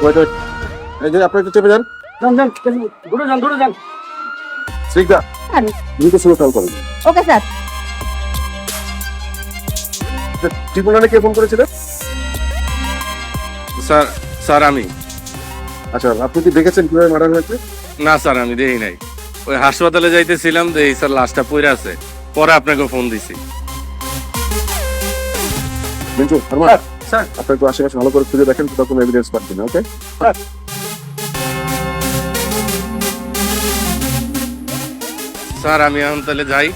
Wait wait, এই যে আপনি একটু চেপে যান। যান যান, দূরে যান, দূরে যান। শ্রীকা, দ্রুত শুরু কল করেন। Okay sir. ট্রিপুনারে কে ফোন করেছিলেন? স্যার স্যার আমি আচ্ছা, আপনি কি দেখেছেন কিভাবে মার্ডার হয়েছে? না স্যার আমি দেখি নাই, ওই হাসপাতালে যাইতেছিলাম তো এই স্যার লাশটা পড়ে আছে, পরে আপনাকে ফোন দিছি। বিঞ্চু, আরমান, স্যার আপনি একটু আশেপাশে ভালো করে খুঁজে দেখেন, কোথাও কোনো এভিডেন্স পাচ্ছি না। ওকে, স্যার আমি এখন তাহলে যাই।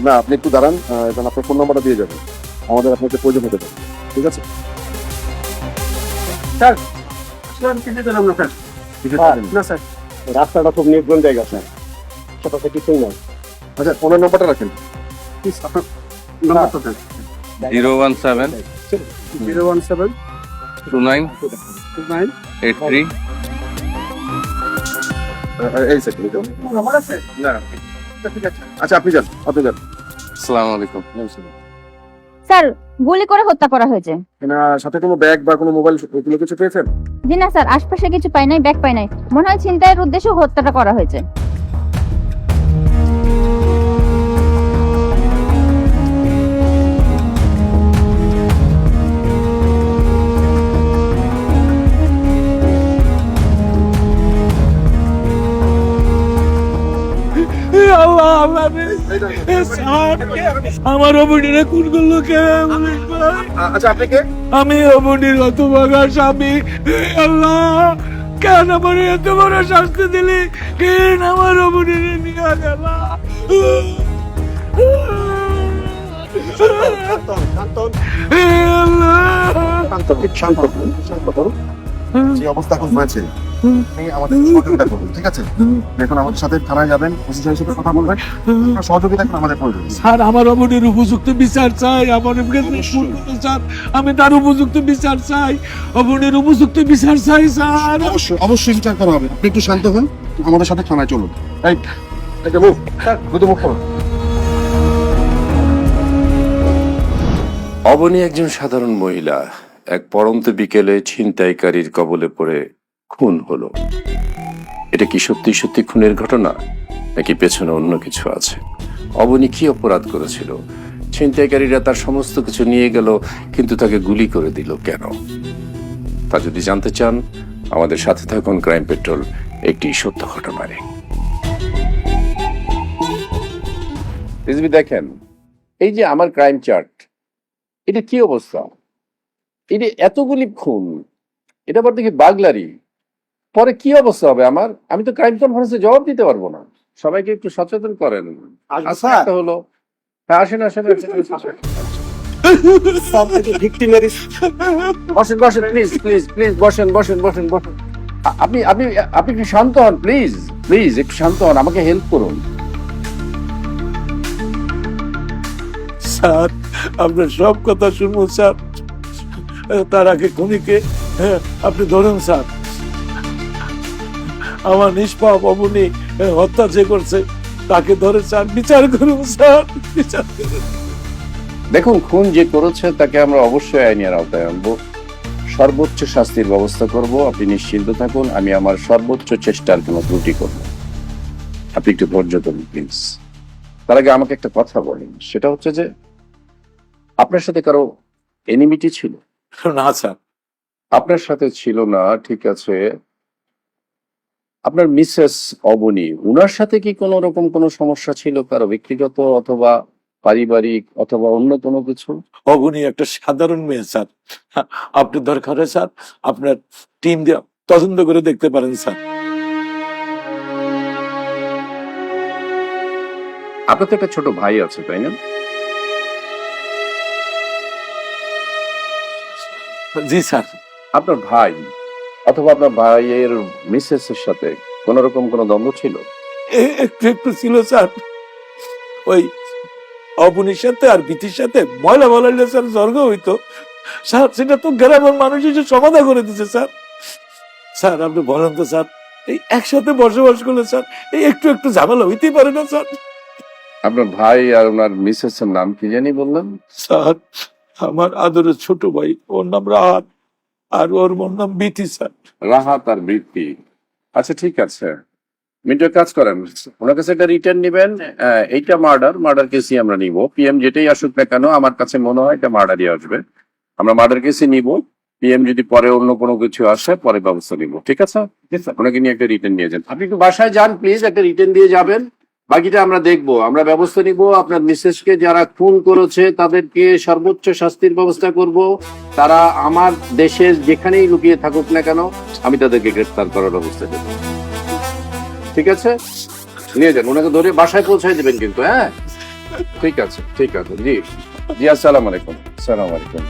না আপনি একটু দাঁড়ান, এখন আপনার ফোন নাম্বারটা দিয়ে যাবেন, আমাদের আপনাকে প্রয়োজন হতে পারে। ঠিক আছে? স্যার, আসলে আমি কিছু দিলাম না স্যার। কিছু হ্যাঁ, চাইবেন? না স্যার, রাস্তাটা খুব নির্জন জায়গা স্যার, সেটাতে কিছুই নয়। আচ্ছা, ফোনের নাম্বারটা রাখেন। প্লিজ আপনার নাম্বারটা দেন। 017 017 29 29 83। এই সেকেন্ড। নাম্বার আছে? না, ঠিক আছে। আচ্ছা, আপনি যান, আপনি যান। আসসালামু আলাইকুম। স্যার, গুলি করে হত্যা করা হয়েছে। সাথে কোনো ব্যাগ বা কোনো মোবাইল এগুলো কিছু পেয়েছেন? জি না স্যার, আশপাশে কিছু পাই নাই, ব্যাগ পাই নাই। মনে হয় ছিনতাইয়ের উদ্দেশ্যে হত্যাটা করা হয়েছে। আল্লাহ আল্লাহ রে, স্যার, আমার অবনীরা কোন করলো কে? আচ্ছা, আপনি কে? আমি অবনীর হতভাগা স্বামী। আল্লাহ, কেন আমার এত বড় শাস্তি দিলি? কেন আমার অবনীরে নিয়ে গেল? যে অবস্থা এখন হয়েছে, আপনি আমাদের সহযোগিতা করুন। ঠিক আছে? এখন আমাদের সাথে থানায় যাবেন, ওসি সাহেবের সাথে কথা বলবেন। আপনার সহযোগিতা এখন আমাদের প্রয়োজন। স্যার, আমার অবনীর উপযুক্ত বিচার চাই। আমার স্যার, আমি তার উপযুক্ত বিচার চাই। অবনীর উপযুক্ত বিচার চাই স্যার। অবশ্যই অবশ্যই বিচার করা হবে। আপনি একটু শান্ত হন, আমাদের সাথে থানায় চলুন। এই মুভ স্যার, দ্রুত মুভ করুন। অবনী একজন সাধারণ মহিলা এক পড়ন্ত বিকেলে ছিনতাইকারীর কবলে পড়ে খুন হলো। এটা কি সত্যি সত্যি খুনের ঘটনা, নাকি পেছনে অন্য কিছু আছে? অবনী কি অপরাধ করেছিল? ছিনতাইকারীরা তার সমস্ত কিছু নিয়ে গেল, কিন্তু তাকে গুলি করে দিল কেন? তা যদি জানতে চান, আমাদের সাথে থাকুন ক্রাইম পেট্রোল একটি সত্য ঘটনায়। দেখেন, এই যে আমার ক্রাইম চার্ট, এটা কি অবস্থা? এটা এতগুলি খুন, এটা আবার দেখি বাগলারি, পরে কি অবস্থা হবে আমার? আমি তো ক্রাইম কনফারেন্সে জবাব দিতে পারবো না। সবাইকে একটু সচেতন করেন। আজকে একটা হলো, হ্যাঁ আসেন আসেন বসেন বসেন, প্লিজ প্লিজ প্লিজ বসেন বসেন বসেন বসেন। আপনি আপনি আপনি একটু শান্ত হন, প্লিজ প্লিজ একটু শান্ত হন, আমাকে হেল্প করুন। স্যার, আপনার সব কথা শুনবো স্যার। তার আগে খুনিকে আপনি ধরুন স্যার। আমার নিষ্পাপ অবনী হত্যা যে করছে তাকে ধরে স্যার বিচার করুন স্যার, বিচার করুন। দেখুন, খুন যে করেছে তাকে আমরা অবশ্যই আইনের আওতায় আনবো, সর্বোচ্চ শাস্তির ব্যবস্থা করব। আপনি নিশ্চিন্ত থাকুন, আমি আমার সর্বোচ্চ চেষ্টার কোনো ত্রুটি করব। আপনি একটু ধৈর্য ধরুন প্লিজ। তার আগে আমাকে একটা কথা বলেন, সেটা হচ্ছে যে আপনার সাথে কারো এনিমিটি ছিল? না স্যার। আপনার সাথে ছিল না, ঠিক আছে। আপনার মিসেস অবনী, উনার সাথে কি কোনো রকম কোনো সমস্যা ছিল, কারো ব্যক্তিগত অথবা পারিবারিক অথবা অন্য কোনো কিছু? অবনী একটা সাধারণ মেয়ে স্যার। আপনি দরকার হয় স্যার আপনার টিম দিয়ে তদন্ত করে দেখতে পারেন স্যার। আপনার তো একটা ছোট ভাই আছে, তাই না? জি স্যার। আপনার ভাই অথবা আপনার ভাইয়ের মিসেস এর সাথে কোন রকম কোনো দ্বন্দ্ব ছিল? একটু একটু ছিল স্যার। ওই অবনীর সাথে আর বিতির সাথে ময়লা বলাইলে স্যার স্বর্গ হইতো স্যার। সেটা তো গ্রামের মানুষ এসে সমাধা করে দিচ্ছে স্যার। স্যার আপনি বলেন তো স্যার, এই একসাথে বসবাস করলে স্যার এই একটু একটু ঝামেলা হইতেই পারে না স্যার? আপনার ভাই আর ওনার মিসেস এর নাম কি জানি বললেন? স্যার, আমার আদরের ছোট ভাই, ওর নাম রাহাত, আর ওর বোন নাম বিথি স্যার। রাহাত আর বৃত্তি। আচ্ছা ঠিক আছে, মিন্টু এক কাজ করেন, ওনার কাছে একটা রিটার্ন নেবেন। এইটা মার্ডার কেসই আমরা নিব। পিএম যেটাই আসুক না কেন, আমার কাছে মনে হয় এটা মার্ডারই আসবে। আমরা মার্ডার কেসই নিব। পিএম যদি পরে অন্য কোনো কিছু আসে পরে ব্যবস্থা নিব, ঠিক আছে? ওনাকে নিয়ে একটা রিটার্ন নিয়ে যান। আপনি একটু বাসায় যান প্লিজ, একটা রিটার্ন দিয়ে যাবেন। বাকিটা আমরা দেখবো, আমরা ব্যবস্থা নিব। আপনার মিসেসকে যারা খুন করেছে তাদেরকে সর্বোচ্চ শাস্তির ব্যবস্থা করব। তারা আমার দেশের যেখানেই লুকিয়ে থাকুক না কেন, আমি তাদেরকে গ্রেফতার করার ব্যবস্থা দেবো, ঠিক আছে? নিয়ে যান, ওনাকে ধরে বাসায় পৌঁছায় দেবেন কিন্তু। হ্যাঁ ঠিক আছে, ঠিক আছে। জি জি, আসসালামু আলাইকুম। আসসালামু আলাইকুম।